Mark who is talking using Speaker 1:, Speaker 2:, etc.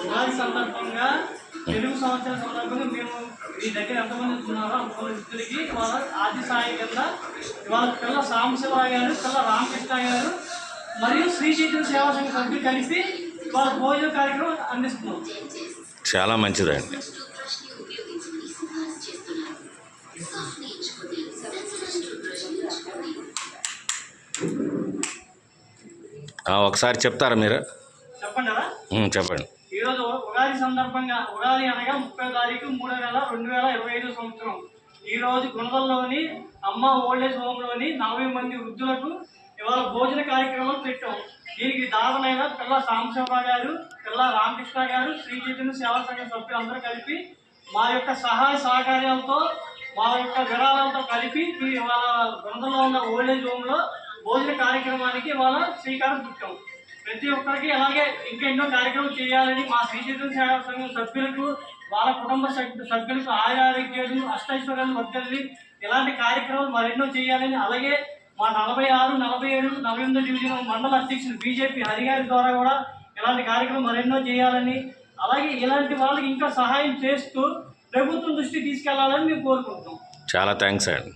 Speaker 1: ఉగాది సందర్భంగా తెలుగు సంవత్సరం సందర్భంగా మేము ఈ దగ్గర ఎంతమంది ఉన్నారో అంతమంది వ్యక్తులకి వాళ్ళ ఆది సాయి కింద వాళ్ళ పిల్ల సాంబశివరావు గారు, పిల్ల రామకృష్ణ గారు మరియు శ్రీ చైతన్య సేవా సంఘ సభ్యులు కలిసి వాళ్ళ భోజన కార్యక్రమం అందిస్తున్నాం.
Speaker 2: చాలా మంచిదండి. ఒకసారి చెప్తారా మీరు?
Speaker 1: చెప్పండి.
Speaker 2: చెప్పండి.
Speaker 1: ఈరోజు ఉగాది సందర్భంగా, ఉగాది అనగా 30వ తారీఖు 3వ నెల 2025 సంవత్సరం. ఈరోజు గుణదల్లోని అమ్మ ఓల్డేజ్ హోమ్లోని 40 మంది వృద్ధులకు ఇవాళ భోజన కార్యక్రమం పెట్టాం. దీనికి దారుణమైన పిల్ల సాంబశివరావు గారు, పిల్ల రామకృష్ణ గారు, శ్రీ చైతన్య సేవా సంఘ సభ్యులందరూ కలిపి మా యొక్క సహాయ సహకార్యాలతో, మా యొక్క విరాళాలతో కలిపి ఇవాళ గుణదల్లో ఉన్న ఓల్డేజ్ హోమ్లో భోజన కార్యక్రమానికి ఇవాళ శ్రీకారం చుట్టాం. ప్రతి ఒక్కరికి అలాగే ఇంకా ఎన్నో కార్యక్రమాలు చేయాలని మా శ్రీ చైతన్య సేవా సంఘం సభ్యులకు, వాళ్ళ కుటుంబ సభ్యులకు ఆరోగ్యాలు, అష్టైశ్వర్యాలు వర్తిల్లి ఇలాంటి కార్యక్రమాలు మరెన్నో చేయాలని, అలాగే మా 46, 47, 48 డివిజన్ మండల అధ్యక్షులు బీజేపీ హరిగారి ద్వారా కూడా ఇలాంటి కార్యక్రమం మరెన్నో చేయాలని, అలాగే ఇలాంటి వాళ్ళకి ఇంకా సహాయం చేస్తూ ప్రభుత్వం దృష్టికి తీసుకెళ్లాలని మేము కోరుకుంటున్నాం.
Speaker 2: చాలా థ్యాంక్స్ అండి.